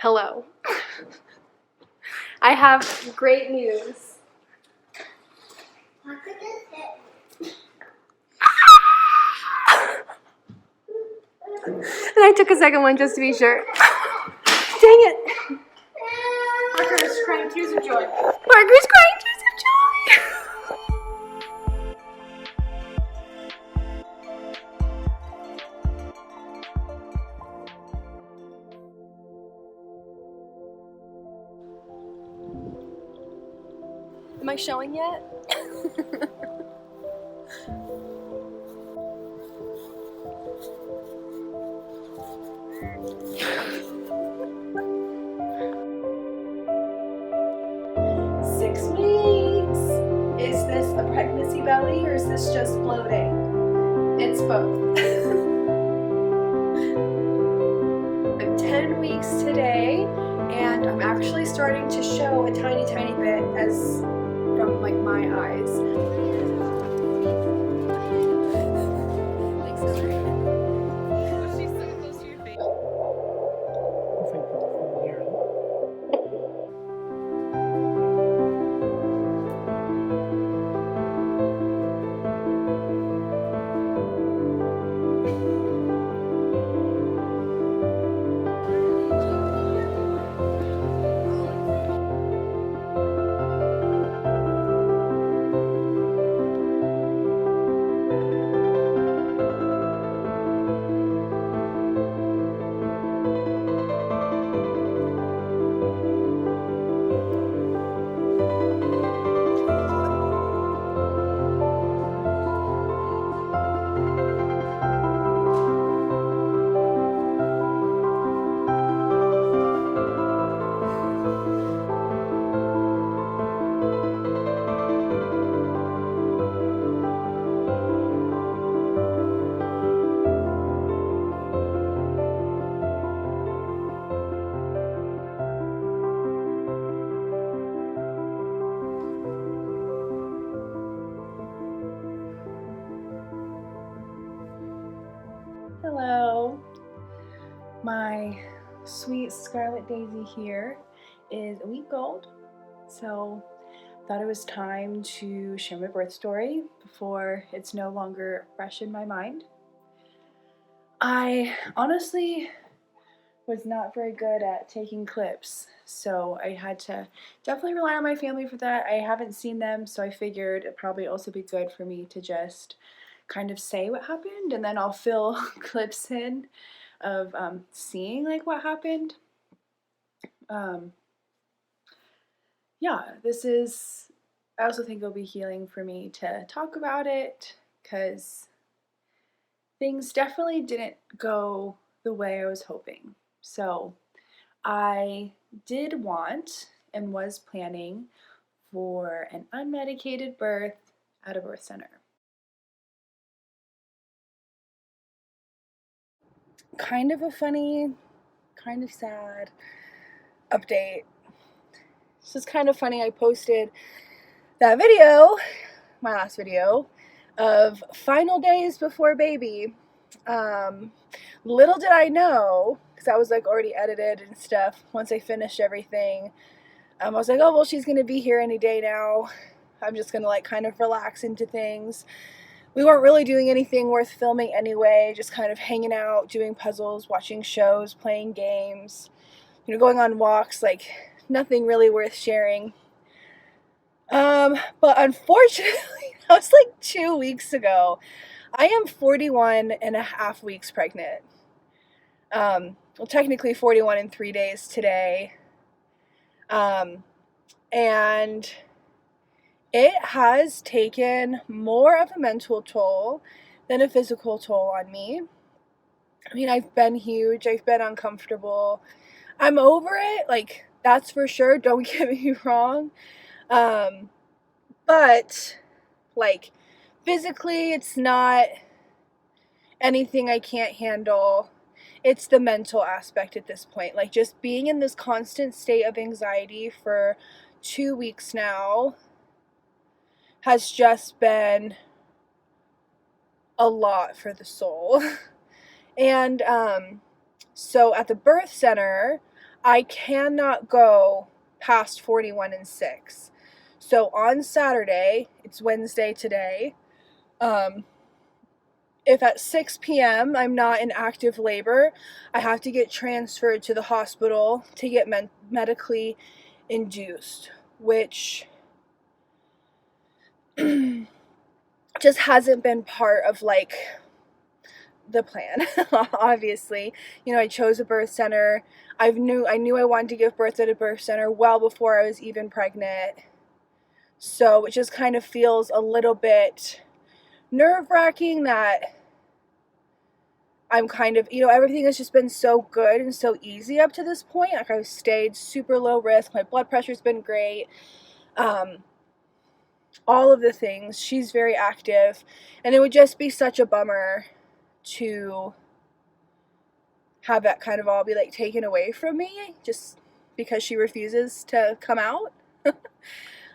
Hello. I have great news. And I took a second one just to be sure. Dang it. Parker's crying tears of joy. Parker's crying tears of joy. Am I showing yet? Six weeks. Is this a pregnancy belly or is this just bloating? It's both. I'm 10 weeks today, and I'm actually starting to show a tiny bit as from like my eyes. Hello, my sweet Scarlet Daisy here is a week old, so thought it was time to share my birth story before it's no longer fresh in my mind. I honestly was not very good at taking clips, so I had to definitely rely on my family for that. I haven't seen them, so I figured it'd probably also be good for me to just kind of say what happened, and then I'll fill clips in of seeing like what happened. Yeah, I also think it'll be healing for me to talk about it, because things definitely didn't go the way I was hoping. So I did want and was planning for an unmedicated birth at a birth center. Kind of a funny, kind of sad update. This is kind of funny. I posted that video, my last video, of final days before baby. Little did I know, because I was like already edited and stuff, once I finished everything, I was like, oh, well, she's going to be here any day now. I'm just going to like kind of relax into things. We weren't really doing anything worth filming anyway, just kind of hanging out, doing puzzles, watching shows, playing games, going on walks, like nothing really worth sharing. But unfortunately, that was like 2 weeks ago. I am 41 and a half weeks pregnant. Well, technically 41 and 3 days today. And it has taken more of a mental toll than a physical toll on me. I mean, I've been huge. I've been uncomfortable. I'm over it. Like, that's for sure. Don't get me wrong. But, like, physically, it's not anything I can't handle. It's the mental aspect at this point. Like, just being in this constant state of anxiety for 2 weeks now has just been a lot for the soul. And so at the birth center, I cannot go past 41 and 6. So on Saturday, it's Wednesday today, if at 6 p.m. I'm not in active labor, I have to get transferred to the hospital to get medically induced, which just hasn't been part of like the plan. Obviously, you know, I chose a birth center. I knew I wanted to give birth at a birth center well before I was even pregnant. So it just kind of feels a little bit nerve-wracking that I'm kind of, you know, everything has just been so good and so easy up to this point. Like, I've stayed super low risk. My blood pressure's been great. All of the things. She's very active. And it would just be such a bummer to have that kind of all be like taken away from me just because she refuses to come out.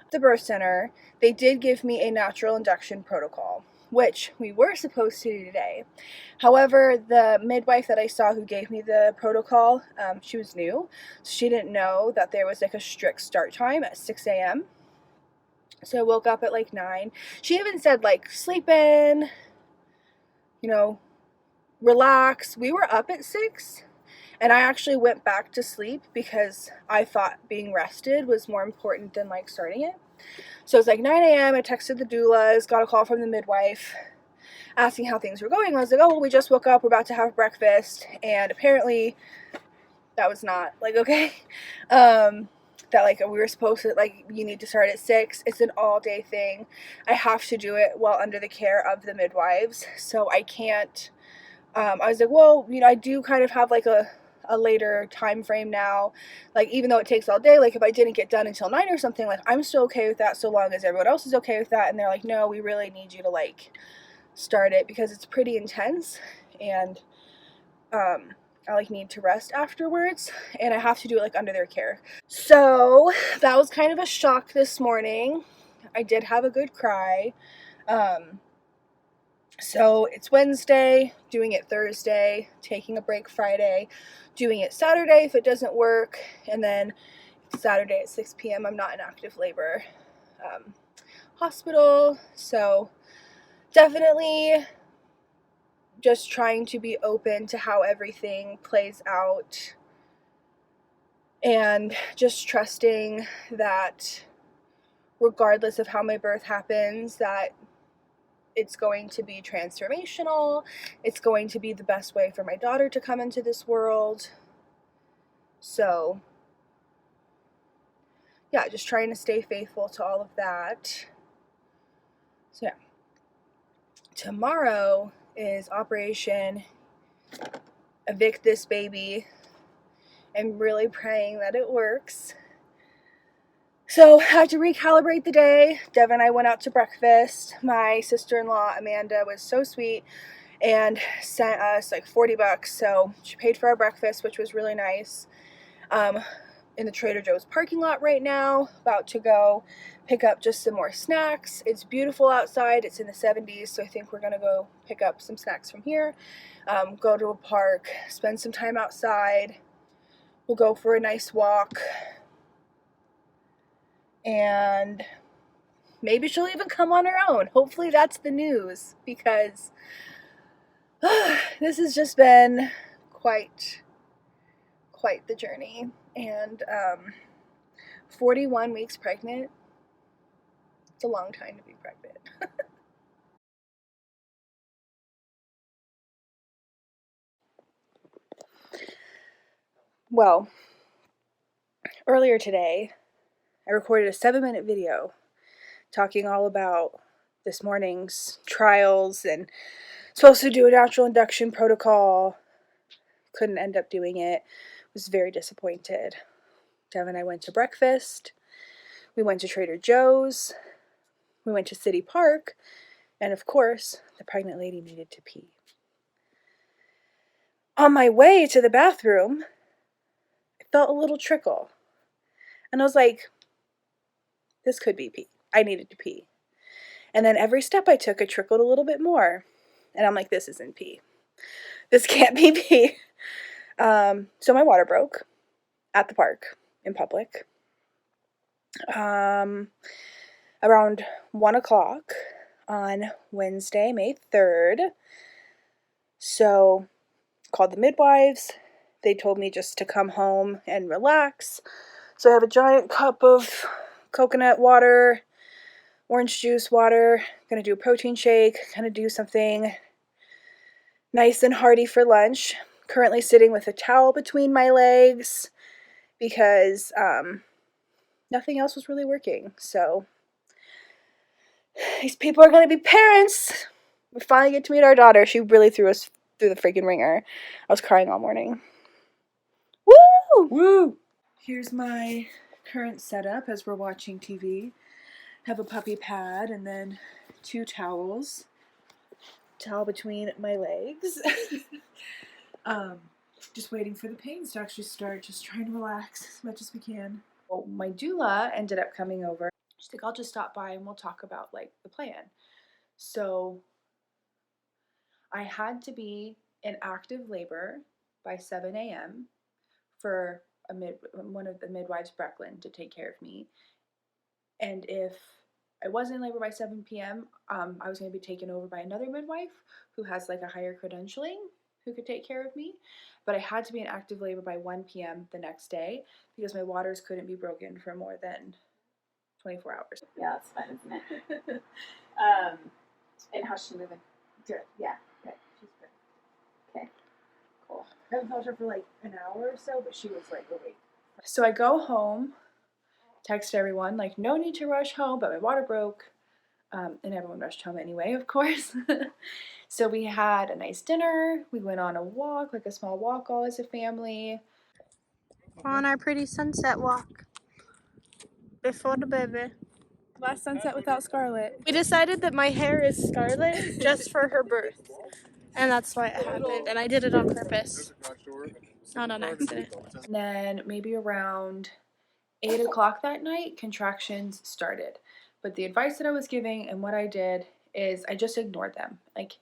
The birth center, they did give me a natural induction protocol, which we were supposed to do today. However, the midwife that I saw who gave me the protocol, she was new, so she didn't know that there was like a strict start time at 6 a.m. So I woke up at like 9. She even said like sleep in, you know, relax. We were up at 6, and I actually went back to sleep because I thought being rested was more important than like starting it. So it's like 9 a.m. I texted the doulas, got a call from the midwife asking how things were going. I was like, oh, well, we just woke up, we're about to have breakfast. And apparently that was not like okay. That like we were supposed to, like, you need to start at 6. It's an all day thing. I have to do it while under the care of the midwives, so I can't. I was like, well, you know, I do kind of have like a later time frame now, like even though it takes all day, like if I didn't get done until 9 or something, like I'm still okay with that so long as everyone else is okay with that. And they're like, no, we really need you to like start it because it's pretty intense, and I like need to rest afterwards, and I have to do it like under their care. So that was kind of a shock this morning. I did have a good cry. So it's Wednesday, doing it Thursday, taking a break Friday, doing it Saturday if it doesn't work, and then Saturday at 6 p.m. I'm not in active labor hospital. So definitely just trying to be open to how everything plays out, and just trusting that regardless of how my birth happens, that it's going to be transformational. It's going to be the best way for my daughter to come into this world. So yeah, just trying to stay faithful to all of that. So yeah, tomorrow is Operation Evict This Baby. I'm really praying that it works. So I had to recalibrate the day. Dev and I went out to breakfast. My sister-in-law, Amanda, was so sweet and sent us like $40. So she paid for our breakfast, which was really nice. In the Trader Joe's parking lot right now, about to go pick up just some more snacks. It's beautiful outside. It's in the 70s, so I think we're gonna go pick up some snacks from here, go to a park, spend some time outside. We'll go for a nice walk, and maybe she'll even come on her own. Hopefully that's the news, because this has just been quite the journey. And 41 weeks pregnant, it's a long time to be pregnant. Well, earlier today, I recorded a 7-minute video talking all about this morning's trials and supposed to do a natural induction protocol. Couldn't end up doing it. Was very disappointed. Dev and I went to breakfast. We went to Trader Joe's. We went to City Park. And of course, the pregnant lady needed to pee. On my way to the bathroom, I felt a little trickle. And I was like, this could be pee. I needed to pee. And then every step I took, it trickled a little bit more. And I'm like, this isn't pee. This can't be pee. So my water broke. at the park in public. Around 1 o'clock on Wednesday, May 3rd. So, called the midwives. They told me just to come home and relax. So I have a giant cup of coconut water, orange juice water. Gonna do a protein shake, gonna do something nice and hearty for lunch. Currently sitting with a towel between my legs because nothing else was really working. So these people are gonna be parents. We finally get to meet our daughter. She really threw us through the freaking ringer. I was crying all morning. Woo! Woo! Here's my current setup as we're watching TV. Have a puppy pad and then 2 towels. Towel between my legs. Just waiting for the pains to actually start. Just trying to relax as much as we can. Well, my doula ended up coming over. She's like, I'll just stop by and we'll talk about like the plan. So I had to be in active labor by 7 a.m. for one of the midwives, Brecklin, to take care of me. And if I wasn't in labor by 7 p.m., I was going to be taken over by another midwife who has like a higher credentialing who could take care of me. But I had to be in active labor by 1 p.m. the next day because my waters couldn't be broken for more than 24 hours. Yeah, that's fine, isn't it? And how's she moving? Good. Yeah, good. She's good. Okay, cool. I haven't felt her for like an hour or so, but she was like awake. So I go home, text everyone, like, no need to rush home, but my water broke. And everyone rushed home anyway, of course. So we had a nice dinner. We went on a walk, like a small walk, all as a family. On our pretty sunset walk before the baby. Last sunset without Scarlet. We decided that my hair is Scarlet just for her birth. And that's why it happened. And I did it on purpose. Not on accident. And then maybe around 8 o'clock that night, contractions started. But the advice that I was giving and what I did is I just ignored them, like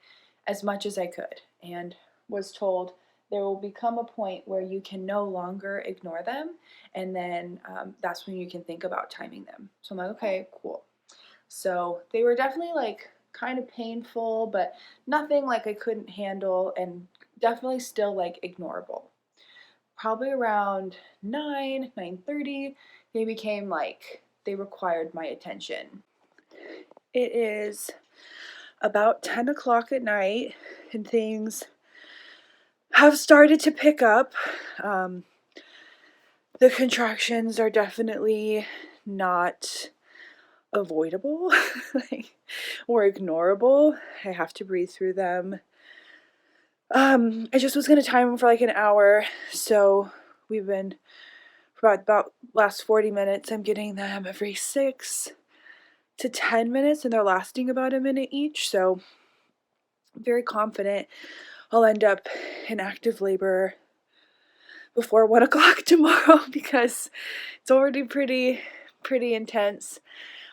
as much as I could, and was told there will become a point where you can no longer ignore them, and then that's when you can think about timing them. So I'm like, okay, cool. So they were definitely like kind of painful, but nothing like I couldn't handle, and definitely still like ignorable. Probably around 9:30, they became like, they required my attention. It is about 10 o'clock at night, and things have started to pick up. The contractions are definitely not avoidable or ignorable. I have to breathe through them. I just was going to time them for like an hour, so we've been, for about last 40 minutes, I'm getting them every 6 to 10 minutes, and they're lasting about a minute each, so I'm very confident I'll end up in active labor before 1 o'clock tomorrow because it's already pretty intense.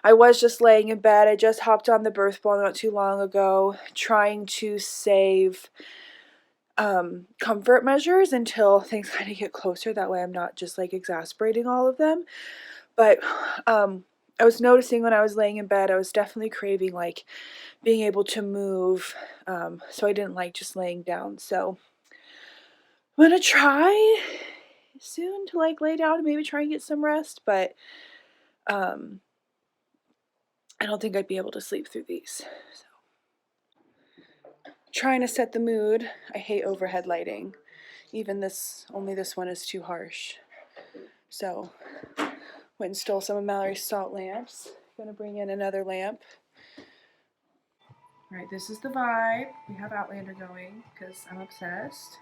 I was just laying in bed. I just hopped on the birth ball not too long ago, trying to save comfort measures until things kind of get closer. That way I'm not just like exasperating all of them. But I was noticing when I was laying in bed, I was definitely craving like being able to move. So I didn't like just laying down. So I'm gonna try soon to like lay down and maybe try and get some rest, but I don't think I'd be able to sleep through these. So trying to set the mood. I hate overhead lighting. Even this, only this one is too harsh. So went and stole some of Mallory's salt lamps. Gonna bring in another lamp. Alright, this is the vibe. We have Outlander going because I'm obsessed.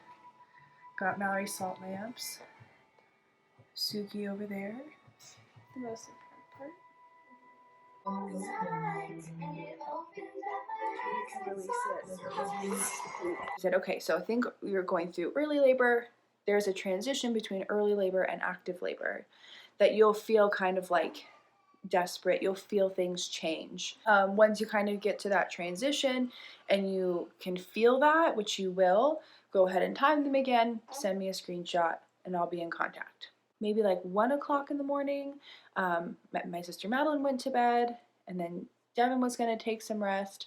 Got Mallory's salt lamps. Suki over there. The most important part. He said, okay, so I think you're going through early labor. There's a transition between early labor and active labor that you'll feel kind of like desperate. You'll feel things change. Once you kind of get to that transition and you can feel that, which you will, go ahead and time them again, send me a screenshot, and I'll be in contact. maybe like 1 o'clock in the morning. My sister Madeline went to bed, and then Devin was going to take some rest.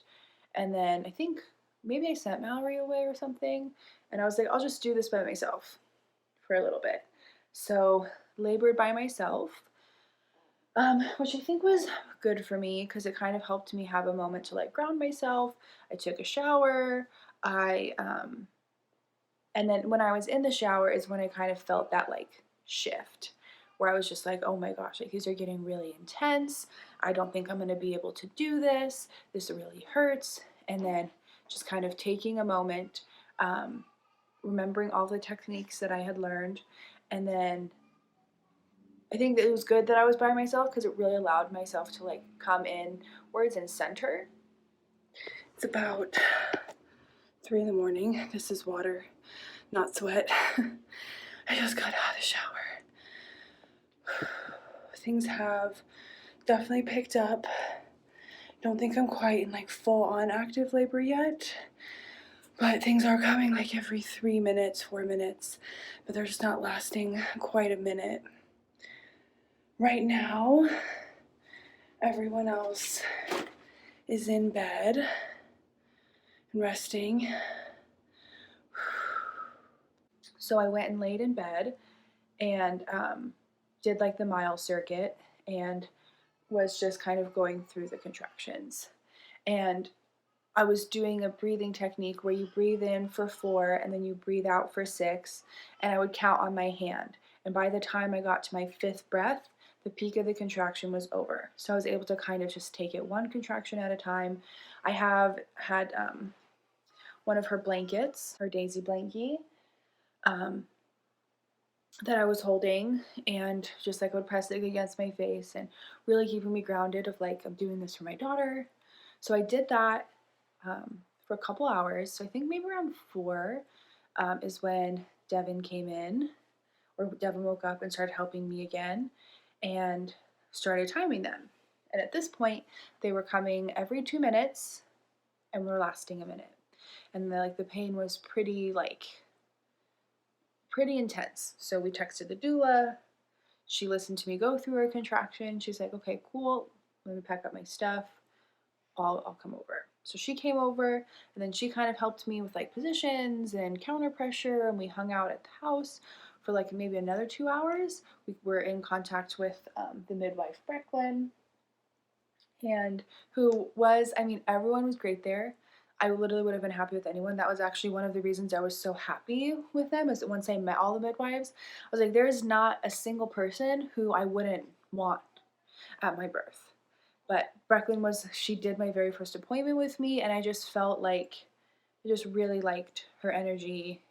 And then I think maybe I sent Mallory away or something. And I was like, I'll just do this by myself for a little bit. So labored by myself, which I think was good for me because it kind of helped me have a moment to like ground myself. I took a shower. And then when I was in the shower is when I kind of felt that like shift where I was just like, oh my gosh, like these are getting really intense. I don't think I'm going to be able to do this. This really hurts. And then just kind of taking a moment, remembering all the techniques that I had learned. And then I think that it was good that I was by myself because it really allowed myself to like come inwards and center. It's about 3 in the morning. This is water, not sweat. I just got out of the shower. Things have definitely picked up. Don't think I'm quite in like full on active labor yet, but things are coming like every 3 minutes, 4 minutes, but they're just not lasting quite a minute. Right now, everyone else is in bed and resting. So I went and laid in bed and did like the mile circuit and was just kind of going through the contractions. And I was doing a breathing technique where you breathe in for 4 and then you breathe out for 6, and I would count on my hand. And by the time I got to my 5th breath, the peak of the contraction was over. So I was able to kind of just take it one contraction at a time. I have had one of her blankets, her Daisy blankie, that I was holding, and just like would press it against my face and really keeping me grounded of like, I'm doing this for my daughter. So I did that for a couple hours. So I think maybe around 4 is when Devin came in, or Devin woke up and started helping me again and started timing them. And at this point, they were coming every 2 minutes and were lasting a minute. And the pain was pretty intense. So we texted the doula. She listened to me go through her contraction. She's like, okay, cool. Let me pack up my stuff. I'll come over. So she came over, and then she kind of helped me with like positions and counter pressure, and we hung out at the house for like maybe another 2 hours. We were in contact with the midwife, Brecklin, and who was, I mean, everyone was great there. I literally would have been happy with anyone. That was actually one of the reasons I was so happy with them, is that once I met all the midwives, I was like, there is not a single person who I wouldn't want at my birth. But Brecklin she did my very first appointment with me, and I just felt like, I just really liked her energy,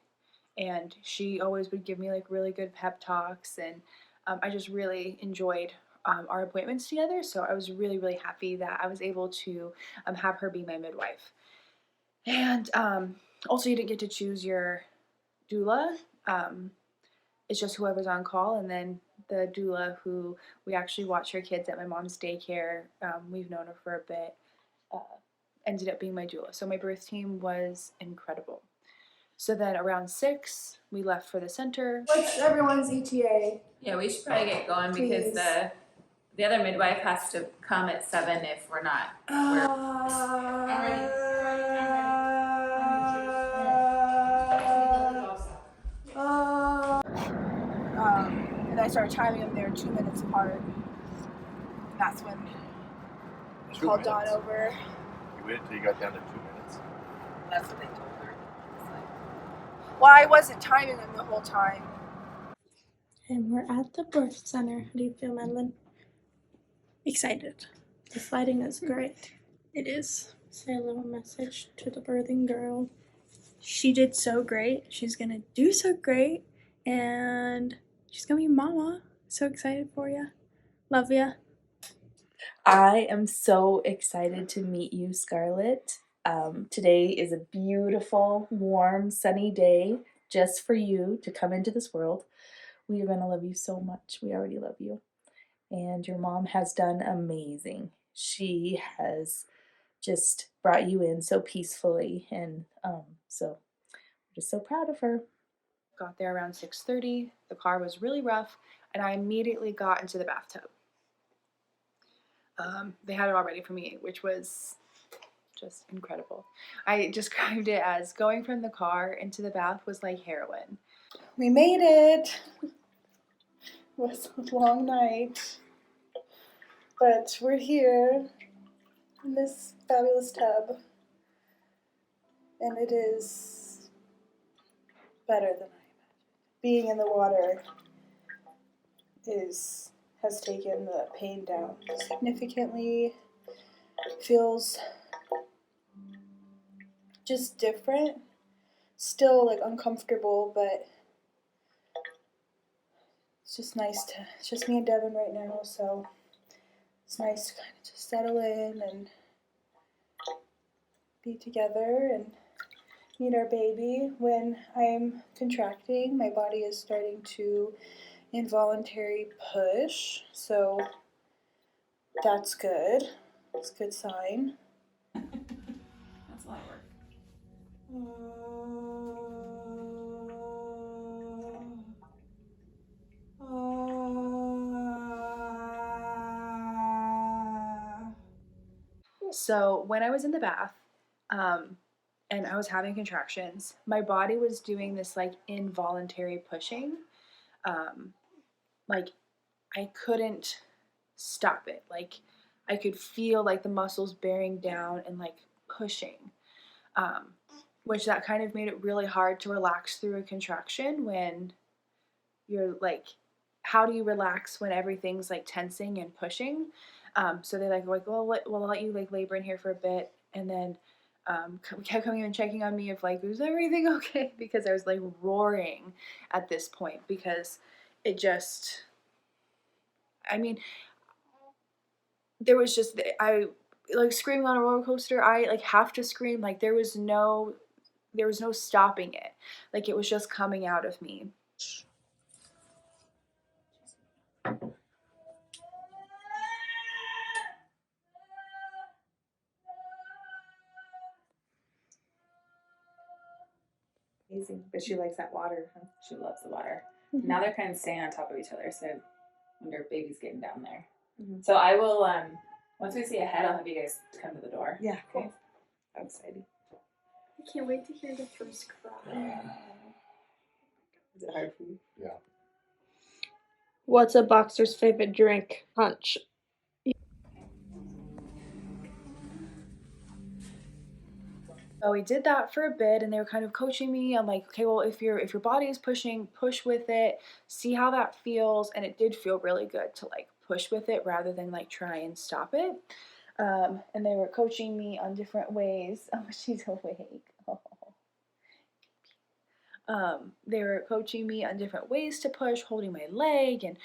and she always would give me like really good pep talks, and I just really enjoyed our appointments together. So I was really, really happy that I was able to have her be my midwife. And also, you didn't get to choose your doula. It's just whoever's on call, and then the doula who we actually watch her kids at my mom's daycare. We've known her for a bit. Ended up being my doula. So my birth team was incredible. So then around 6, we left for the center. What's everyone's ETA? Yeah, we should probably get going because Please. the other midwife has to come at 7 if we're not. And I started timing them. They were 2 minutes apart. That's when we called Dawn over. You waited till you got down to 2 minutes. That's what they told her. Well, I wasn't timing them the whole time. And we're at the birth center. How do you feel, Madeline? Excited. The lighting is great. It is. Say a little message to the birthing girl. She did so great. She's gonna do so great. And she's gonna be mama. So excited for you. Love ya. I am so excited to meet you, Scarlet. Today is a beautiful, warm, sunny day just for you to come into this world. We are going to love you so much. We already love you. And your mom has done amazing. She has just brought you in so peacefully, and so I'm just so proud of her. Got there around 6:30. The car was really rough. and I immediately got into the bathtub. They had it all ready for me, which was just incredible. I described it as going from the car into the bath was like heroin. We made it. It was a long night, but we're here in this fabulous tub, and it is better than I imagined. Being in the water has taken the pain down significantly. Feels just different. Still like uncomfortable, but it's just nice to, it's just me and Devin right now, so it's nice to kind of just settle in and be together and meet our baby. When I'm contracting, my body is starting to involuntary push, so that's good. It's a good sign. That's a lot of work. So when I was in the bath, and I was having contractions, my body was doing this like involuntary pushing. Like I couldn't stop it. Like I could feel like the muscles bearing down and like pushing, which that kind of made it really hard to relax through a contraction when you're like, how do you relax when everything's like tensing and pushing? So they like, well, we'll let you like labor in here for a bit, and then kept coming and checking on me if like, was everything okay? Because I was like roaring at this point because it just, I mean, there was just, I like screaming on a roller coaster. I like have to scream. Like there was no stopping it. Like it was just coming out of me. Amazing. But she likes that water. Huh? She loves the water. Now they're kind of staying on top of each other, so I wonder if baby's getting down there. So I will, once we see a head, I'll have you guys come to the door. Yeah, Okay. cool. I'm excited. I can't wait to hear the first cry. Is it hard for you? Yeah. What's a boxer's favorite drink? Punch. So we did that for a bit, and they were kind of coaching me. I'm like, okay, well, if your body is pushing, push with it, see how that feels. And it did feel really good to like push with it rather than like try and stop it. And they were coaching me on different ways. Oh, she's awake. Oh. They were coaching me on different ways to push, holding my leg and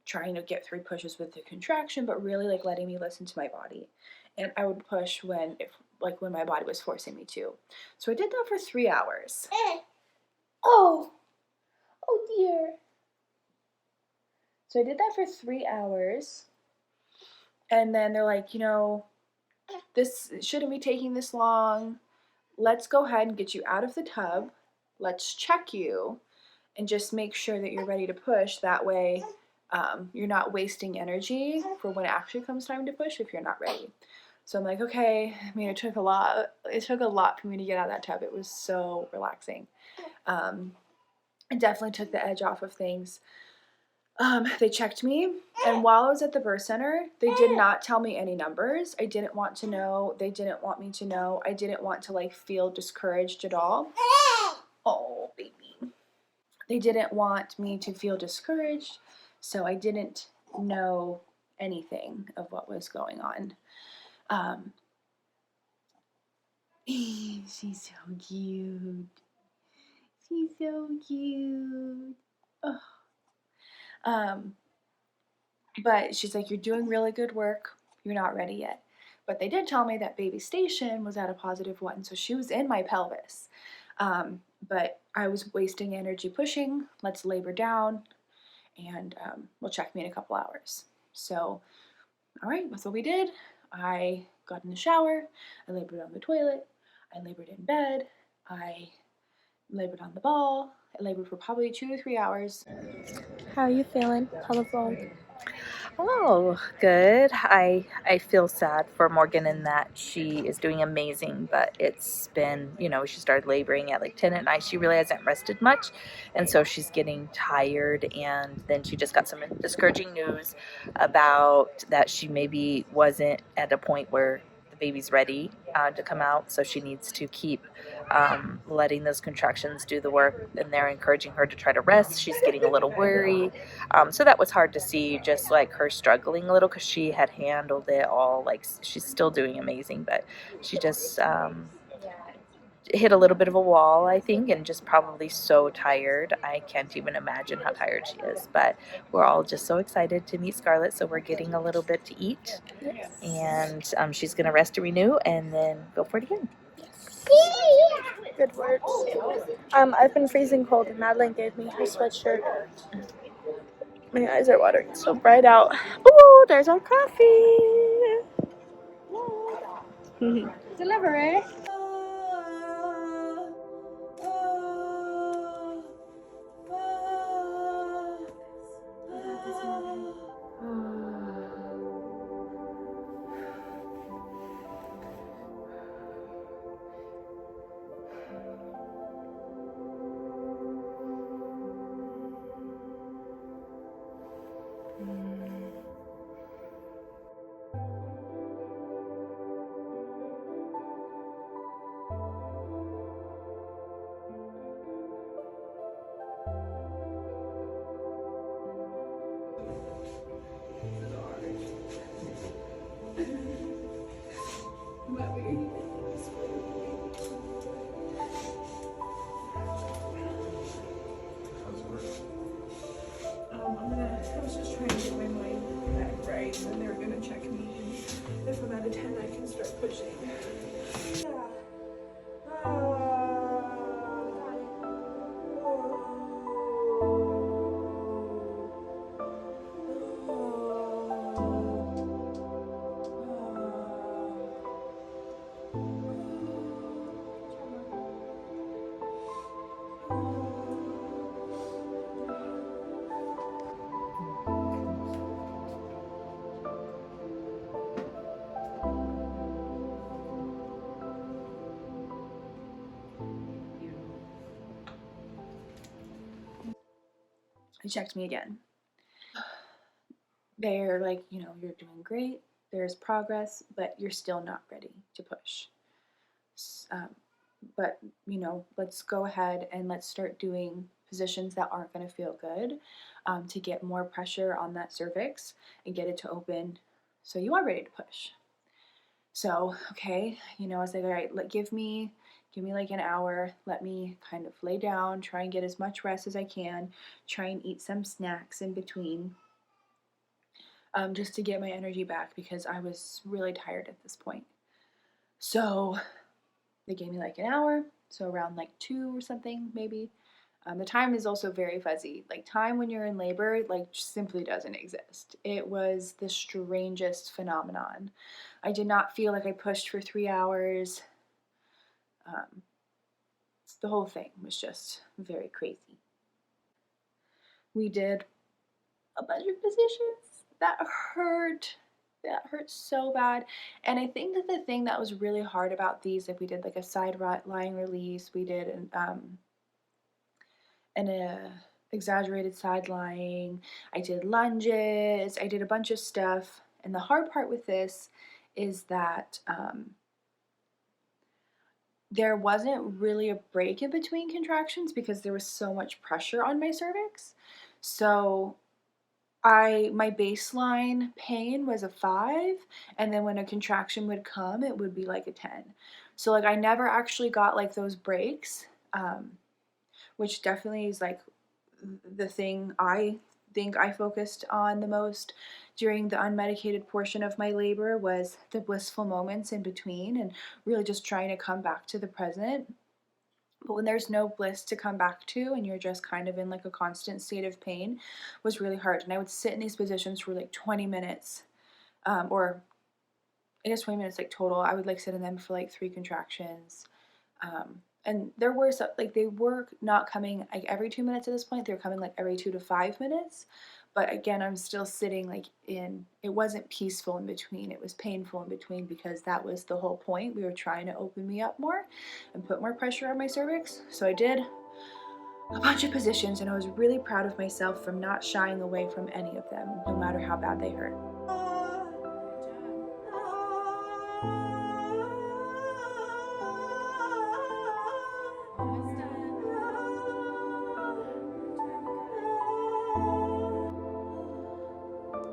trying to get 3 pushes with the contraction, but really like letting me listen to my body. And I would push when my body was forcing me to. So I did that for 3 hours. Oh dear. So I did that for 3 hours. And then they're like, this shouldn't be taking this long. Let's go ahead and get you out of the tub. Let's check you and just make sure that you're ready to push. That way you're not wasting energy for when it actually comes time to push if you're not ready. So I'm like, okay. I mean, it took a lot for me to get out of that tub. It was so relaxing. It definitely took the edge off of things. They checked me, and while I was at the birth center, they did not tell me any numbers. I didn't want to know. They didn't want me to know. I didn't want to like feel discouraged at all. Oh, baby. They didn't want me to feel discouraged, so I didn't know anything of what was going on. She's so cute. She's so cute. Oh. But she's like, you're doing really good work. You're not ready yet. But they did tell me that baby station was at a +1, so she was in my pelvis. But I was wasting energy pushing. Let's labor down, and we'll check me in a couple hours. So, all right, that's what we did. I got in the shower. I labored on the toilet. I labored in bed. I labored on the ball. I labored for probably 2 to 3 hours. How are you feeling? Tell the vlog. Oh, good. I feel sad for Morgan in that she is doing amazing, but it's been, she started laboring at like 10 at night. She really hasn't rested much, and so she's getting tired, and then she just got some discouraging news about that she maybe wasn't at a point where the baby's ready to come out, so she needs to keep letting those contractions do the work, and they're encouraging her to try to rest. She's getting a little worried. So that was hard to see, just like her struggling a little, because she had handled it all. Like, she's still doing amazing, but she just hit a little bit of a wall, I think, and just probably so tired. I can't even imagine how tired she is, but we're all just so excited to meet Scarlet, so we're getting a little bit to eat, and she's going to rest to renew and then go for it again. Good words. I've been freezing cold, and Madeline gave me her sweatshirt. My eyes are watering. It's so bright out. Ooh, there's our coffee. Delivery. I was just trying to get my mind back right, and they're gonna check me. And if I'm out of 10, I can start pushing. They checked me again. They're like, you're doing great. There's progress, but you're still not ready to push. But, let's go ahead and let's start doing positions that aren't going to feel good to get more pressure on that cervix and get it to open so you are ready to push. So, okay, I was like, all right, give me like an hour. Let me kind of lay down, try and get as much rest as I can, try and eat some snacks in between, just to get my energy back because I was really tired at this point. So they gave me like an hour, so around like 2 or something maybe. The time is also very fuzzy. Like, time when you're in labor, simply doesn't exist. It was the strangest phenomenon. I did not feel like I pushed for 3 hours. The whole thing was just very crazy. We did a bunch of positions that hurt. That hurt so bad. And I think that the thing that was really hard about these, we did like a side lying release, we did an exaggerated side lying, I did lunges, I did a bunch of stuff. And the hard part with this is that there wasn't really a break in between contractions because there was so much pressure on my cervix. So my baseline pain was a 5, and then when a contraction would come, it would be like a 10. So I never actually got those breaks, which definitely is the thing I think I focused on the most during the unmedicated portion of my labor was the blissful moments in between and really just trying to come back to the present. But when there's no bliss to come back to and you're just kind of in a constant state of pain, was really hard. And I would sit in these positions for 20 minutes, or I guess 20 minutes total. I would sit in them for 3 contractions, And there were some, like, they were not coming like every 2 minutes at this point. They were coming like every 2 to 5 minutes. But again, I'm still sitting like it wasn't peaceful in between. It was painful in between because that was the whole point. We were trying to open me up more and put more pressure on my cervix. So I did a bunch of positions, and I was really proud of myself from not shying away from any of them, no matter how bad they hurt.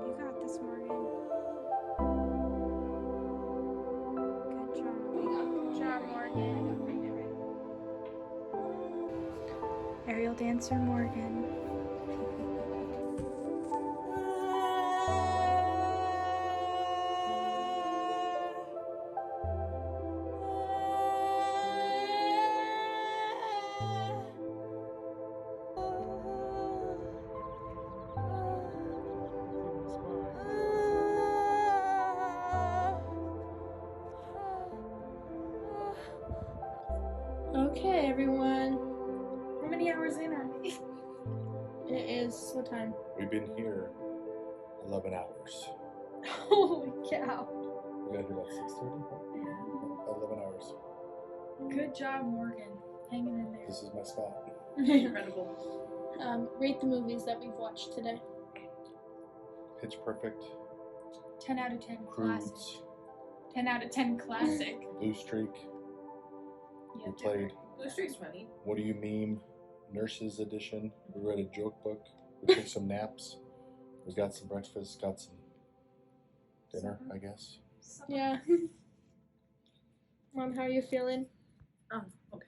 You got this, Morgan. Good job, Morgan. Aerial dancer Morgan. Okay, everyone. How many hours in are we? It is what time? We've been here 11 hours. Holy cow. We got here about 6:30. 11 hours. Good job, Morgan. Hanging in there. This is my spot. Incredible. Rate the movies that we've watched today. Pitch Perfect. 10 out of 10 classic. Croods. 10 out of 10 classic. Blue Streak. Yeah, We played Blue Streak's funny. What Do You Meme? Nurses Edition. We read a joke book. We took some naps. We got some breakfast. Got some dinner, I guess. Yeah. Mom, how are you feeling? Oh, okay.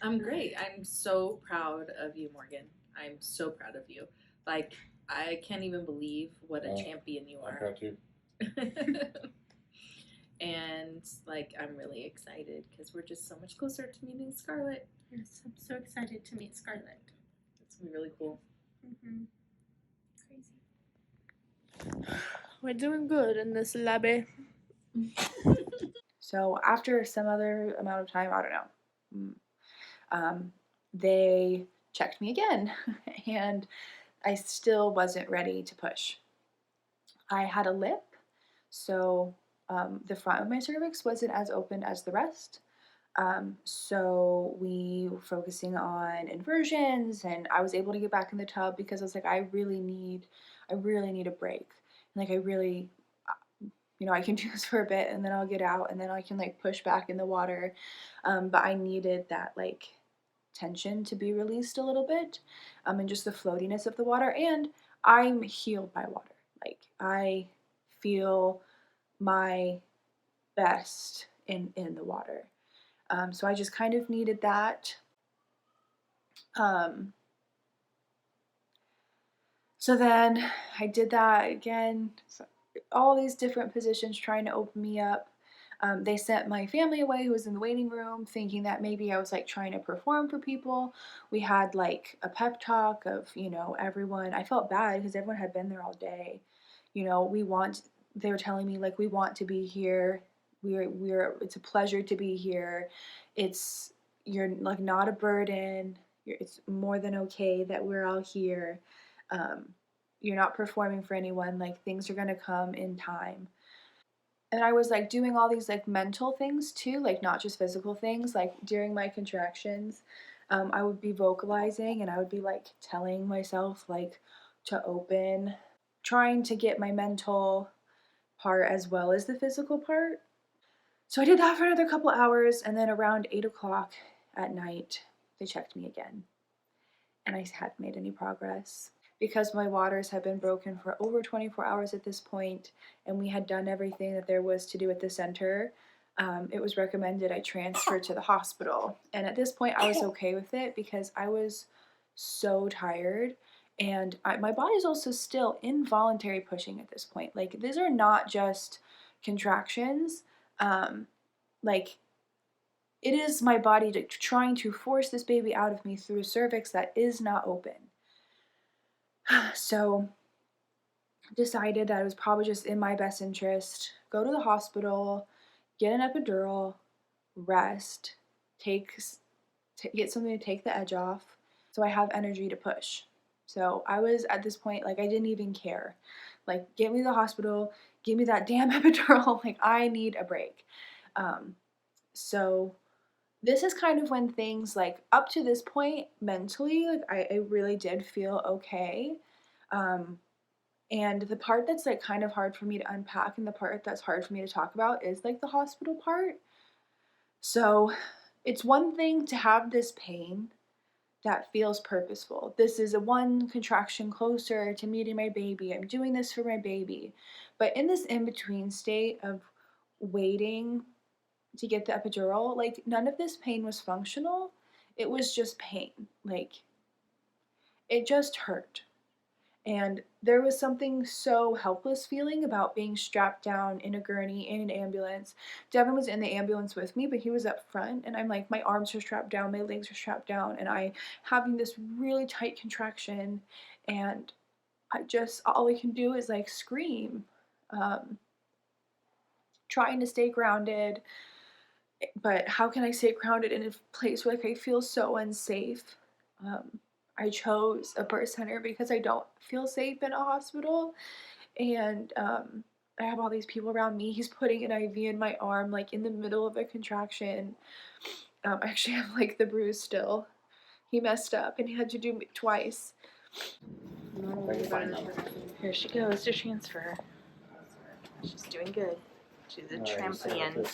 I'm great. I'm so proud of you, Morgan. I'm so proud of you. Like, I can't even believe what a champion you I'm are. proud too. And, like, I'm really excited because we're just so much closer to meeting Scarlet. Yes, I'm so excited to meet Scarlet. It's going to be really cool. Mm-hmm. Crazy. We're doing good in this lobby. So after some other amount of time, I don't know, they checked me again, and I still wasn't ready to push. I had a lip, so the front of my cervix wasn't as open as the rest. So we were focusing on inversions, and I was able to get back in the tub because I was like, I really need a break. And like, I can do this for a bit and then I'll get out and then I can like push back in the water. But I needed that like tension to be released a little bit, and just the floatiness of the water. And I'm healed by water. Like, I feel my best in the water. So I just kind of needed that. So then I did that again, so all these different positions trying to open me up. They sent my family away who was in the waiting room thinking that maybe I was like trying to perform for people. We had like a pep talk of, everyone. I felt bad because everyone had been there all day. They were telling me like, we want to be here. It's a pleasure to be here. You're like not a burden. It's more than okay that we're all here. You're not performing for anyone. Like, things are gonna come in time. And I was like doing all these like mental things too, like not just physical things. Like during my contractions, I would be vocalizing and I would be like telling myself like to open, trying to get my mental part as well as the physical part. So I did that for another couple hours, and then around 8 o'clock at night, they checked me again. And I hadn't made any progress. Because my waters had been broken for over 24 hours at this point, and we had done everything that there was to do at the center, it was recommended I transfer to the hospital. And at this point, I was okay with it because I was so tired. And my body's also still involuntary pushing at this point. Like, these are not just contractions. Like, it is my body trying to force this baby out of me through a cervix that is not open. So decided that it was probably just in my best interest, go to the hospital, get an epidural, rest, get something to take the edge off so I have energy to push. So I was at this point, like, I didn't even care. Like, get me to the hospital, give me that damn epidural. Like, I need a break. So this is kind of when things, like, up to this point mentally, like, I really did feel okay. And the part that's, like, kind of hard for me to unpack and the part that's hard for me to talk about is, like, the hospital part. So it's one thing to have this pain that feels purposeful. This is a one contraction closer to meeting my baby. I'm doing this for my baby. But in this in-between state of waiting to get the epidural, like, none of this pain was functional. It was just pain. Like, it just hurt. And there was something so helpless feeling about being strapped down in a gurney in an ambulance. Devin was in the ambulance with me, but he was up front, and I'm like, my arms are strapped down, my legs are strapped down, and I having this really tight contraction, and all I can do is, like, scream, trying to stay grounded. But how can I stay grounded in a place where, like, I feel so unsafe? I chose a birth center because I don't feel safe in a hospital, and I have all these people around me. He's putting an IV in my arm, like, in the middle of a contraction. I actually have, like, the bruise still. He messed up and he had to do it twice. Here she goes to transfer. She's doing good. She's a champion.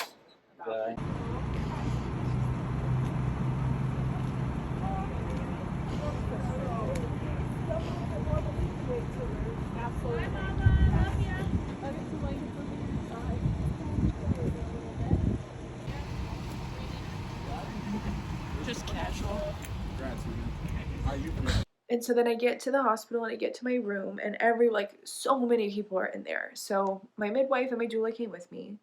Just casual. And so then I get to the hospital and I get to my room, and so many people are in there. So my midwife and my doula came with me.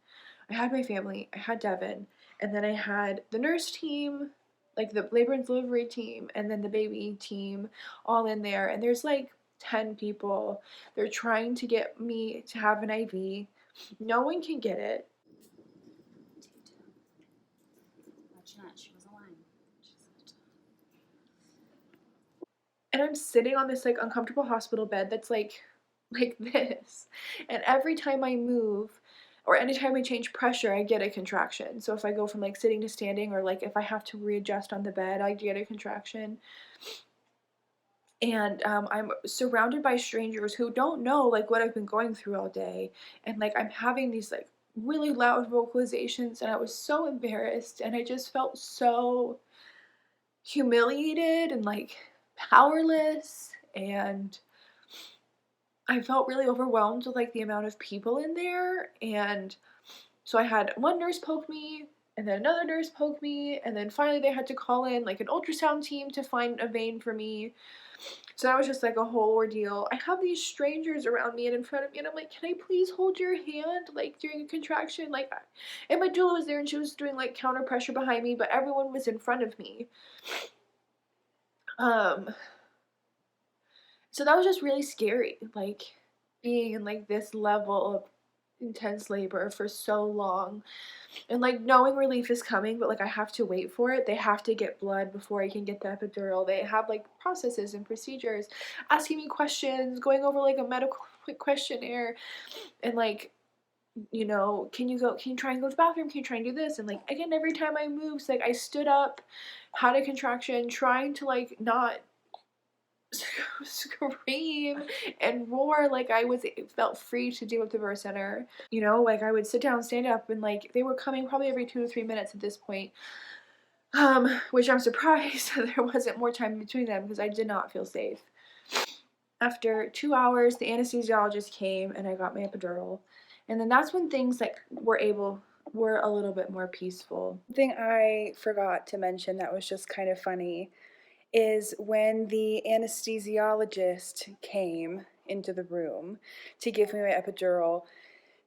I had my family, I had Devin, and then I had the nurse team, like the labor and delivery team, and then the baby team all in there. And there's like 10 people. They're trying to get me to have an IV. No one can get it. And I'm sitting on this, like, uncomfortable hospital bed that's like this. And every time I move or anytime I change pressure, I get a contraction. So if I go from, like, sitting to standing, or, like, if I have to readjust on the bed, I get a contraction. And I'm surrounded by strangers who don't know, like, what I've been going through all day. And, like, I'm having these, like, really loud vocalizations, and I was so embarrassed, and I just felt so humiliated and, like, powerless, and I felt really overwhelmed with, like, the amount of people in there. And so I had one nurse poke me, and then another nurse poke me, and then finally they had to call in, like, an ultrasound team to find a vein for me. So that was just, like, a whole ordeal. I have these strangers around me and in front of me, and I'm like, can I please hold your hand, like, during a contraction? Like, and my doula was there, and she was doing, like, counter pressure behind me, but everyone was in front of me. So that was just really scary, like, being in, like, this level of intense labor for so long, and, like, knowing relief is coming, but, like, I have to wait for it. They have to get blood before I can get the epidural. They have, like, processes and procedures, asking me questions, going over, like, a medical questionnaire, and, like, you know, can you try and go to the bathroom? Can you try and do this? And, like, again, every time I moved, so, like, I stood up, had a contraction, trying to, like, not scream and roar like I felt free to do at the birth center. You know, like, I would sit down, stand up, and, like, they were coming probably every 2 to 3 minutes at this point. Which I'm surprised there wasn't more time between them, because I did not feel safe. After 2 hours, the anesthesiologist came and I got my epidural. And then that's when things, like, were a little bit more peaceful. The thing I forgot to mention that was just kind of funny is when the anesthesiologist came into the room to give me my epidural,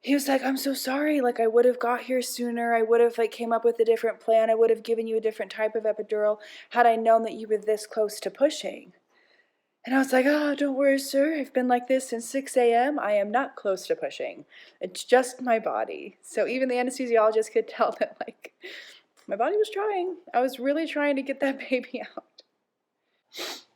he was like, I'm so sorry, like, I would have got here sooner, I would have, like, came up with a different plan, I would have given you a different type of epidural had I known that you were this close to pushing. And I was like, oh, don't worry, sir. I've been like this since 6 a.m. I am not close to pushing. It's just my body. So even the anesthesiologist could tell that, like, my body was trying. I was really trying to get that baby out.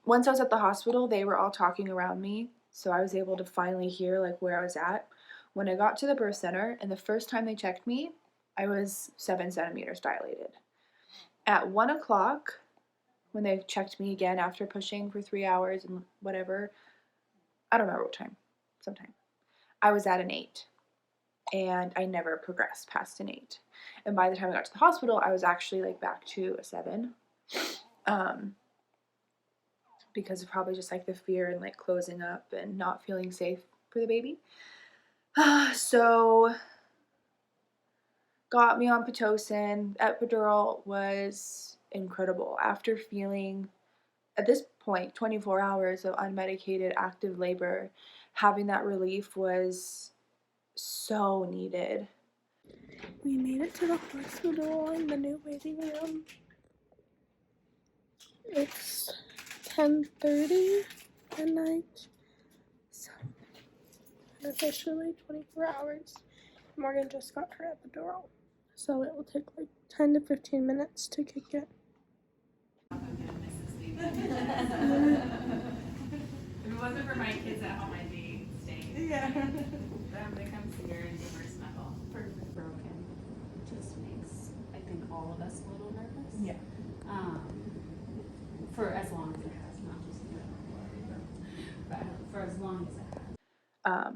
Once I was at the hospital, they were all talking around me. So I was able to finally hear, like, where I was at. When I got to the birth center, and the first time they checked me, I was 7 centimeters dilated. At 1 o'clock, when they checked me again after pushing for 3 hours and whatever, I don't remember what time, sometime, I was at an 8. And I never progressed past an 8. And by the time I got to the hospital, I was actually like back to a 7. Because of probably just like the fear and like closing up and not feeling safe for the baby. So got me on Pitocin. Epidural was incredible. After feeling, at this point, 24 hours of unmedicated active labor, having that relief was so needed. We made it to the hospital in the new waiting room. It's 10:30 at night, so officially 24 hours. Morgan just got her epidural, so it will take like 10 to 15 minutes to kick in. If it wasn't for my kids at home, I'd be staying. Yeah. They come see her and give her a snuggle. Broken just makes, I think, all of us a little nervous. Yeah. For as long as it has, not just but for as long as it has.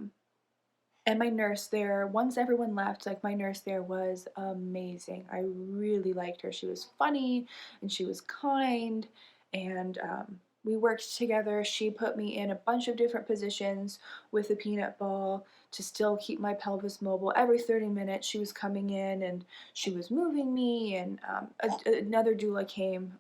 And my nurse there, once everyone left, like, my nurse there was amazing. I really liked her. She was funny and she was kind, and we worked together. She put me in a bunch of different positions with a peanut ball to still keep my pelvis mobile. Every 30 minutes she was coming in and she was moving me, and another doula came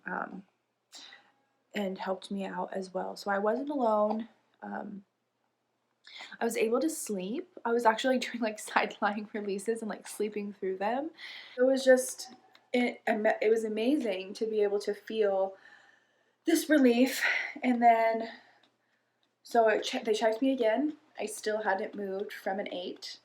and helped me out as well. So I wasn't alone. I was able to sleep. I was actually doing like side-lying releases and like sleeping through them. It was just, it was amazing to be able to feel this relief. And then, so they checked me again. I still hadn't moved from an 8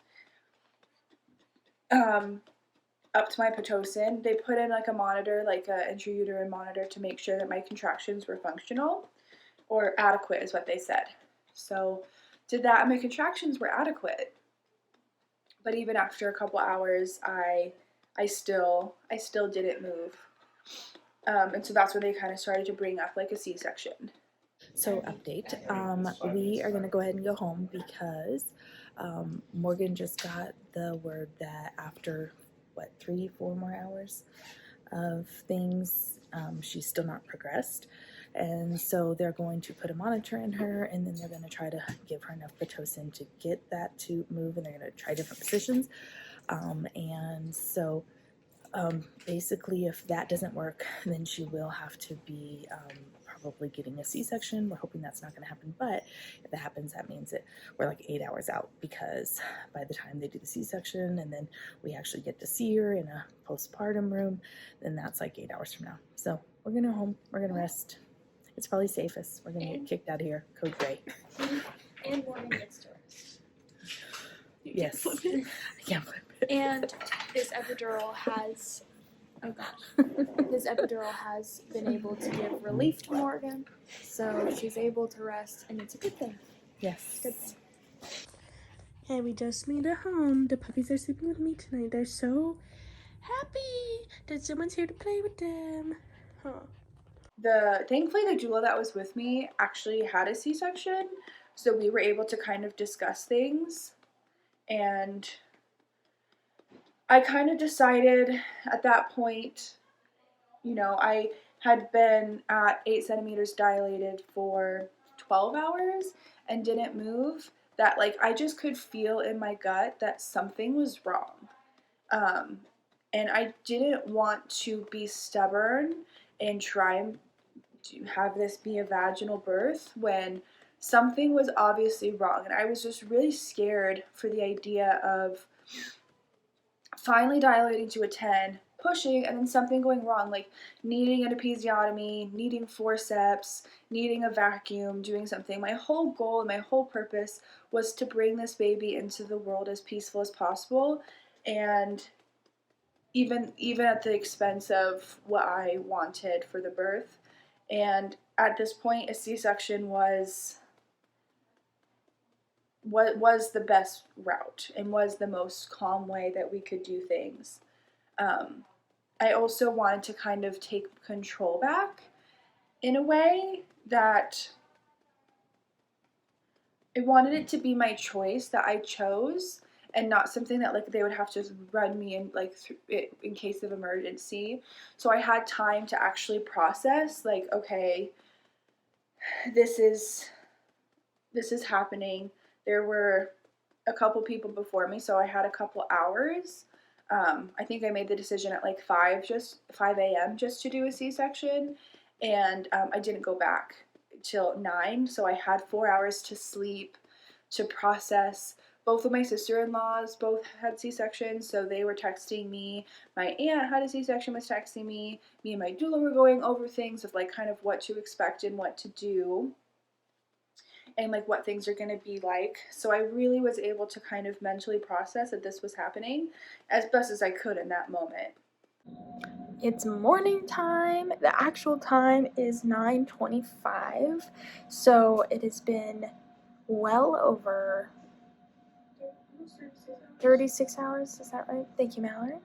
up to my Pitocin. They put in like a monitor, like an intrauterine monitor, to make sure that my contractions were functional or adequate is what they said. So did that, and my contractions were adequate. But even after a couple hours, I still didn't move. And so that's where they kind of started to bring up like a C-section. So update, we are going to go ahead and go home because Morgan just got the word that after, 3-4 more hours of things, she's still not progressed. And so they're going to put a monitor in her, and then they're going to try to give her enough Pitocin to get that to move, and they're going to try different positions. And so basically, if that doesn't work, then she will have to be probably getting a C-section. We're hoping that's not going to happen, but if that happens, that means that we're like 8 hours out, because by the time they do the C-section and then we actually get to see her in a postpartum room, then that's like 8 hours from now. So we're going to go home. We're going to rest. It's probably safest. We're going to get kicked out of here. Code gray. And Morgan gets to rest. Yes. I can't flip it. And this epidural has, oh gosh, this epidural has been able to give relief to Morgan, so she's able to rest, and it's a good thing. Yes. Good thing. Hey, we just made it home. The puppies are sleeping with me tonight. They're so happy that someone's here to play with them. Huh. Thankfully, the doula that was with me actually had a C-section, so we were able to kind of discuss things. And I kind of decided at that point, you know, I had been at 8 centimeters dilated for 12 hours and didn't move, that like I just could feel in my gut that something was wrong. And I didn't want to be stubborn and try to have this be a vaginal birth when something was obviously wrong. And I was just really scared for the idea of finally dilating to a 10, pushing and then something going wrong, like needing an episiotomy, needing forceps, needing a vacuum, doing something. My whole goal and my whole purpose was to bring this baby into the world as peaceful as possible, and even at the expense of what I wanted for the birth. And at this point, a C-section was what was the best route and was the most calm way that we could do things. I also wanted to kind of take control back in a way that I wanted it to be my choice that I chose, and not something that like they would have to run me in like in case of emergency. So I had time to actually process, like, okay, this is happening. There were a couple people before me, so I had a couple hours. I think I made the decision at like 5 a.m. just to do a C-section, and I didn't go back till 9, so I had 4 hours to sleep, to process. Both of my sister-in-laws both had C-sections, so they were texting me. My aunt had a C-section, was texting me. Me and my doula were going over things of like kind of what to expect and what to do, and like what things are going to be like. So I really was able to kind of mentally process that this was happening as best as I could in that moment. It's morning time. The actual time is 9:25. So it has been well over 36 hours. Is that right? Thank you, Mallory.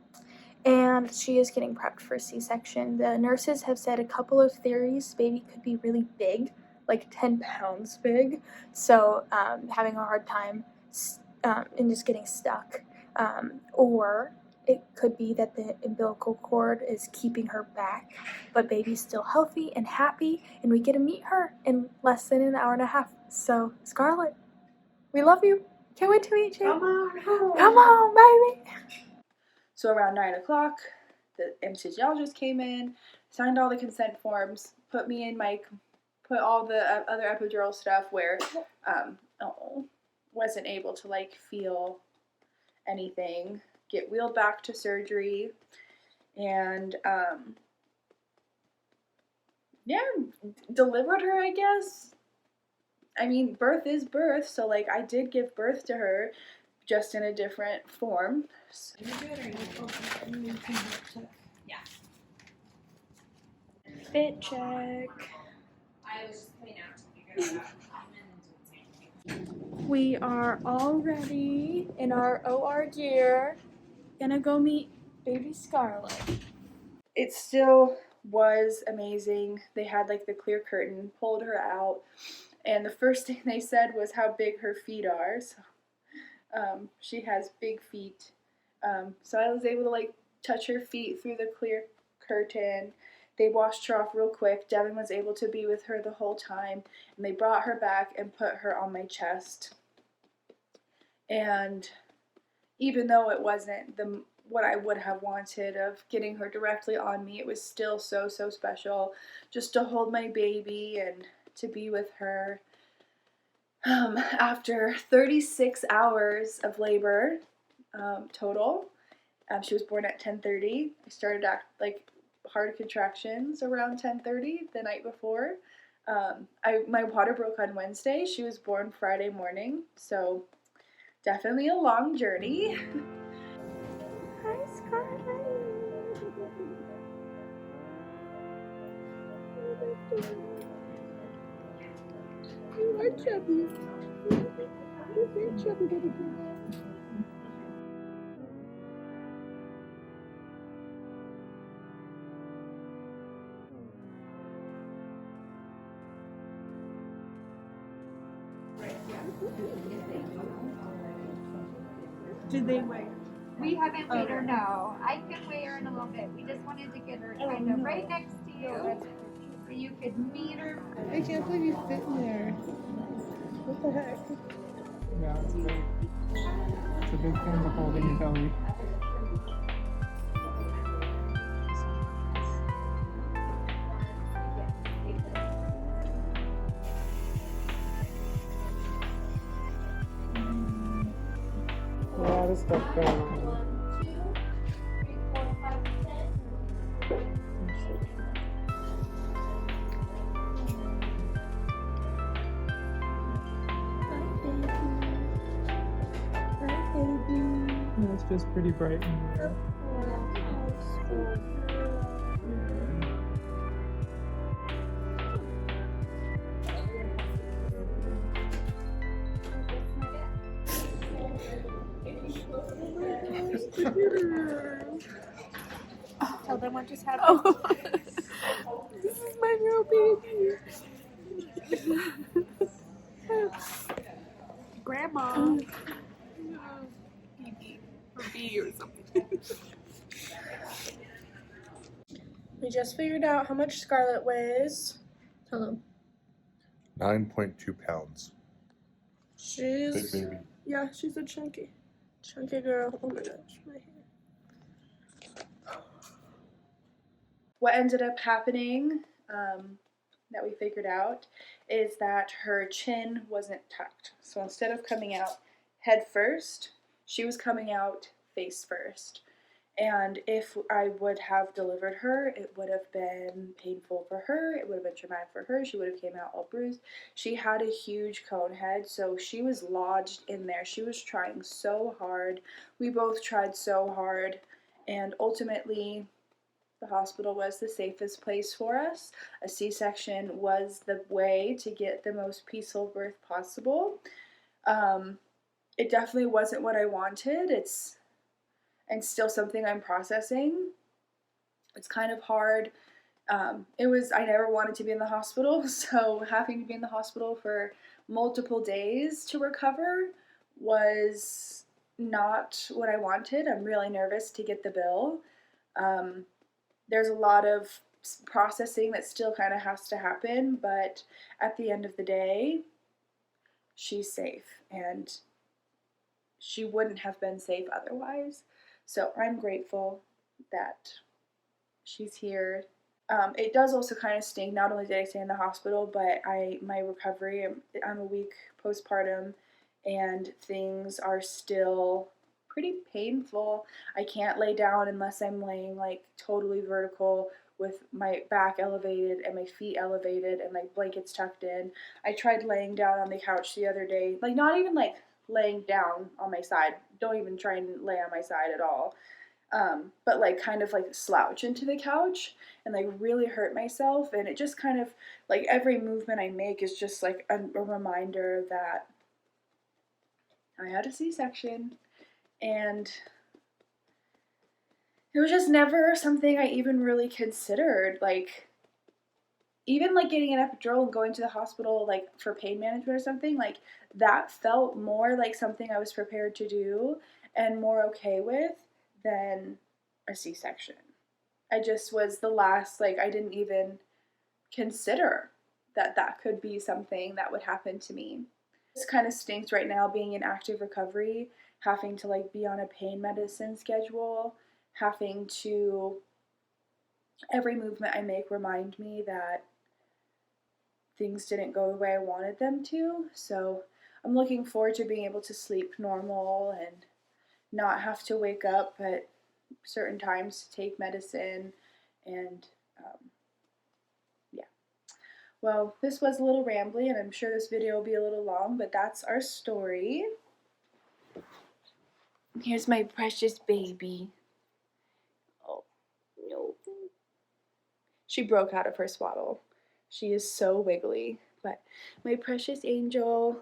And she is getting prepped for C-section. The nurses have said a couple of theories. Baby could be really big, like 10 pounds big. So having a hard time and just getting stuck. Or it could be that the umbilical cord is keeping her back, but baby's still healthy and happy, and we get to meet her in less than an hour and a half. So, Scarlet, we love you. Can't wait to meet you. Come on, baby. So around 9 o'clock, the anesthesiologist came in, signed all the consent forms, put all the other epidural stuff where wasn't able to like feel anything, get wheeled back to surgery, and delivered her, I guess. I mean, birth is birth, so like I did give birth to her, just in a different form. Yeah. Fit check. I was just coming out to figure that out. We are all ready in our OR gear. Gonna go meet baby Scarlet. It still was amazing. They had like the clear curtain, pulled her out, and the first thing they said was how big her feet are. So she has big feet. So I was able to like touch her feet through the clear curtain. They washed her off real quick. Devin was able to be with her the whole time, and they brought her back and put her on my chest. And even though it wasn't what I would have wanted of getting her directly on me, it was still so special just to hold my baby and to be with her. After 36 hours of labor total, she was born at 10:30. I started like hard contractions around 10:30 the night before. My water broke on Wednesday. She was born Friday morning, so definitely a long journey. Hi, Scarlet. You are chubby. You're very chubby, baby girl. Did they weigh? We haven't weighed her, no. I can weigh her in a little bit. We just wanted to get her kind of right next to you so you could meet her. I can't believe you fit in there. What the heck? Yeah, it's great. It's a big thing to hold in your belly. A lot of stuff going on. 1, 2, 3, 4, 5, 6. just pretty bright in here. Tell them what just happened. Oh, this is my little baby. Grandma. Or B or something. We just figured out how much Scarlet weighs. Tell them. 9.2 pounds. She's Big baby. yeah, she's a chunky girl. Oh my gosh, my hair. What ended up happening that we figured out is that her chin wasn't tucked. So instead of coming out head first, she was coming out face first. And if I would have delivered her, it would have been painful for her. It would have been traumatic for her. She would have came out all bruised. She had a huge cone head, so she was lodged in there. She was trying so hard. We both tried so hard. And ultimately, the hospital was the safest place for us. A C-section was the way to get the most peaceful birth possible. It definitely wasn't what I wanted. And still something I'm processing. It's kind of hard. I never wanted to be in the hospital, so having to be in the hospital for multiple days to recover was not what I wanted. I'm really nervous to get the bill. There's a lot of processing that still kind of has to happen, but at the end of the day, she's safe, and she wouldn't have been safe otherwise. So I'm grateful that she's here. It does also kind of stink. Not only did I stay in the hospital, but my recovery, I'm a week postpartum, and things are still pretty painful. I can't lay down unless I'm laying like totally vertical with my back elevated and my feet elevated and like blankets tucked in. I tried laying down on the couch the other day, like not even like laying down on my side. Don't even try and lay on my side at all. But like kind of like slouch into the couch and like really hurt myself. And it just kind of like every movement I make is just like a reminder that I had a C-section, and it was just never something I even really considered. Like even like getting an epidural and going to the hospital like for pain management or something, like that felt more like something I was prepared to do and more okay with than a C-section. I just was the last, like I didn't even consider that that could be something that would happen to me. This kind of stinks right now being in active recovery, having to like be on a pain medicine schedule, having to every movement I make remind me that things didn't go the way I wanted them to. So I'm looking forward to being able to sleep normal and not have to wake up at certain times to take medicine. And yeah. Well, this was a little rambly, and I'm sure this video will be a little long, but that's our story. Here's my precious baby. Oh, no. She broke out of her swaddle. She is so wiggly, but my precious angel,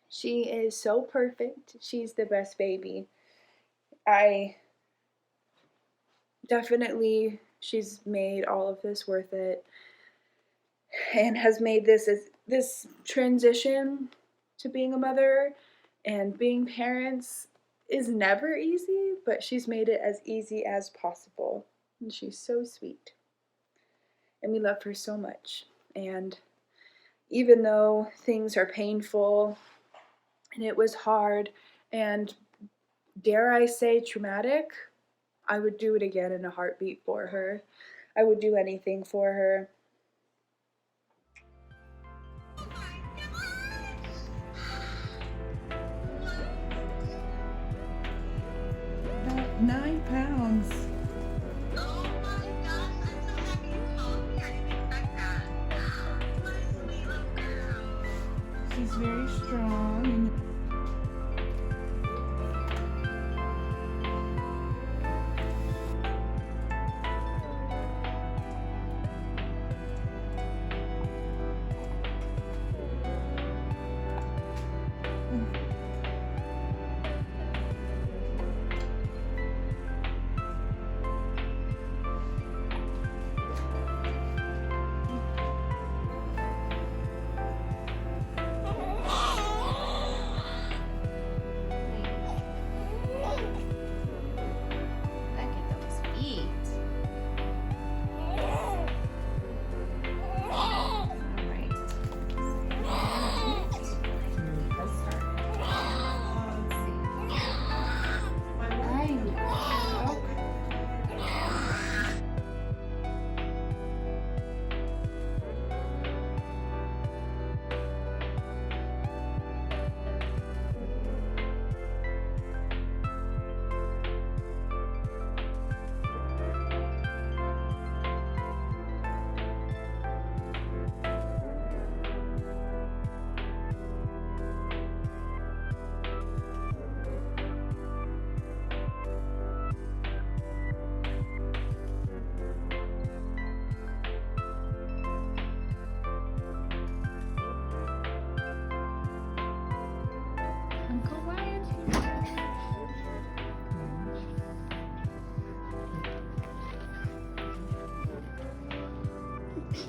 she is so perfect. She's the best baby. She's made all of this worth it, and has made this transition to being a mother and being parents is never easy, but she's made it as easy as possible, and she's so sweet. And we love her so much. And even though things are painful and it was hard and, dare I say, traumatic, I would do it again in a heartbeat for her. I would do anything for her. 9 pounds. She's very strong.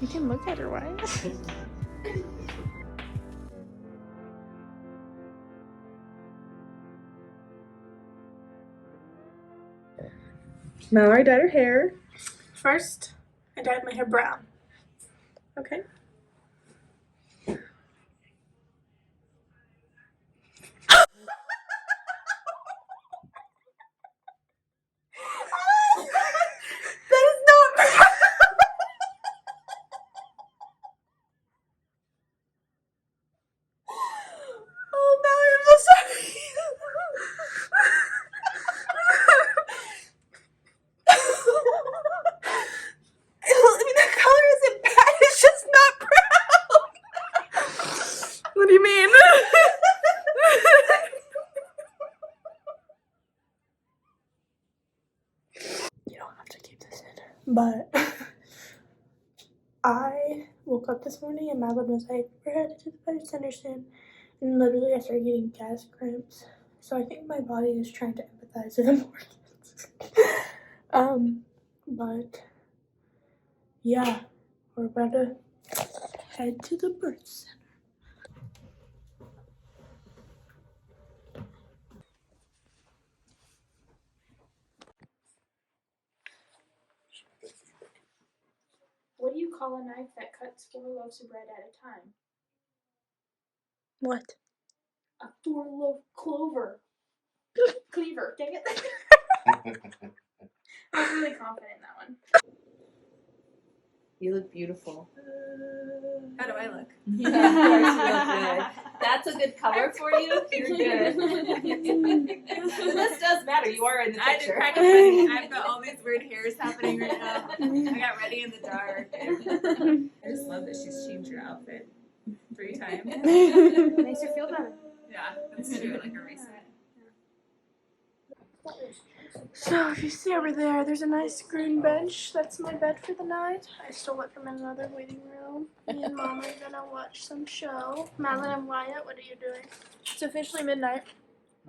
You can look at her, why? Mallory dyed her hair. First, I dyed my hair brown. Okay. That is not brown. Oh, Mallory, I'm so sorry. I mean, the color isn't bad. It's just not brown. What do you mean? You don't have to keep this in. But I woke up this morning and Madeline was like, we're headed to the birth center soon. And literally I started getting gas cramps. So I think my body is trying to empathize with the Morgans. But yeah, we're about to head to the birth center. What do you call a knife that cuts 4 loaves of bread at a time? What? A 4-loaf clover. Cleaver. Dang it. I was really confident in that one. You look beautiful. How do I look? Yeah, of course you look good. That's a good color for you. You're good. This does matter. You are in the picture. Kind of funny. I've got all these weird hairs happening right now. I got ready in the dark. I just love that she's changed her outfit 3 times. Makes her feel better. Yeah, that's true. Like a reset. So if you see over there, there's a nice green bench. That's my bed for the night. I stole it from another waiting room. Me and Mom are gonna watch some show. Madeline and Wyatt, what are you doing? It's officially midnight.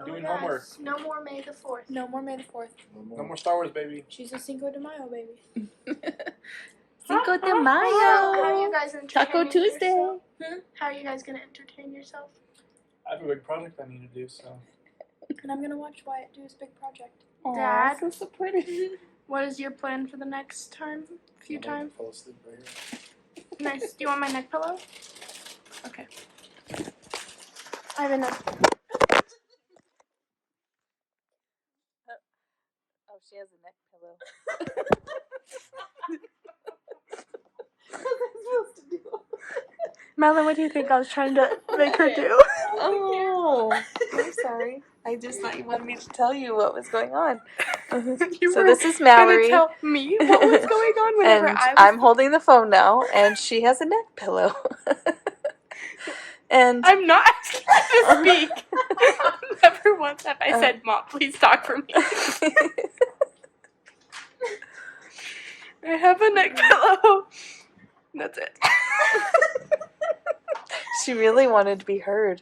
Doing homework. No more May the 4th. No more May the 4th. No more Star Wars, baby. She's a Cinco de Mayo baby. Cinco de How are Mayo. you guys entertaining Taco Tuesday. yourself? How are you guys gonna entertain yourself? I have a big project I need to do, so. And I'm gonna watch Wyatt do his big project. Aw, Dad, so supportive. what is your plan for the next time? Few times? Fall asleep right here. Nice. Do you want my neck pillow? Okay. I have a neck. Oh, she has a neck pillow. Madeline, what do you think I was trying to make her do? Oh, I'm sorry. I just thought you wanted me to tell you what was going on. You So were this is Mallory. gonna tell me what was going on whenever And I was. I'm holding the phone now, and she has a neck pillow. And I'm not asking you to speak. Never once have I said, Mom, please talk for me. I have a neck pillow. That's it. she really wanted to be heard.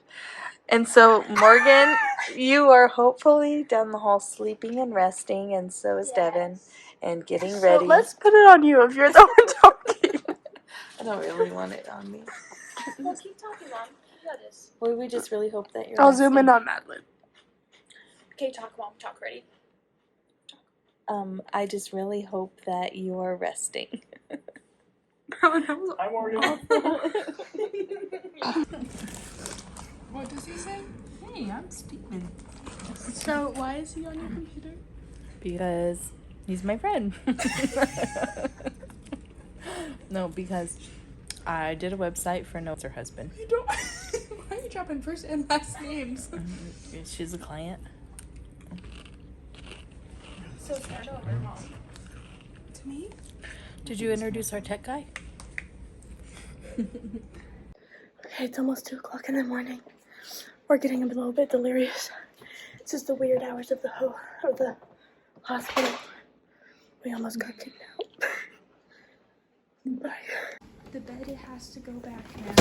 And so, Morgan, you are hopefully down the hall sleeping and resting, and so is Devin, and getting ready. So let's put it on you if you're the one talking. I don't really want it on me. Well, keep talking, Mom. You got this. Well, we just really hope that you're I'll resting. zoom in on Madeline. Okay, talk, Mom. Talk, ready? I just really hope that you are resting. That was I'm already What does he say? Hey, I'm Steven. So, why is he on your computer? Because he's my friend. No, because I did a website for her husband. You don't. Why are you dropping first and last names? She's a client. So, Shadow or Mom? To me? Did you introduce our tech guy? Okay, it's almost 2 o'clock in the morning. We're getting a little bit delirious. It's just the weird hours of the hospital. We almost got kicked out. Bye. The bed, it has to go back now.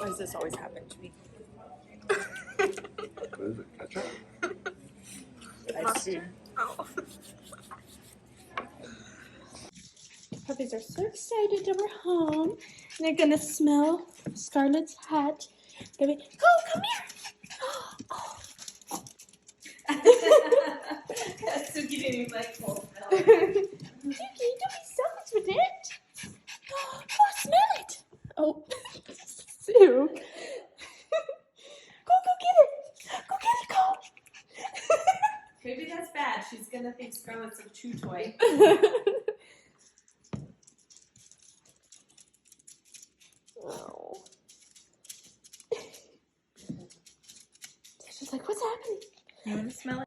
Why does this always happen to me? What is it? Ketchup? Ice cream. Oh. Puppies are so excited that we're home. And they're gonna smell Scarlet's hat. Gonna be, oh, come here! Suki didn't even like full smell. Suki, don't be selfish with it. Oh, smell it! Oh, Sue. Go get it! Go get it, go! Maybe that's bad. She's gonna think Scarlet's a chew toy. Oh. She's like, what's happening? You want to smell it?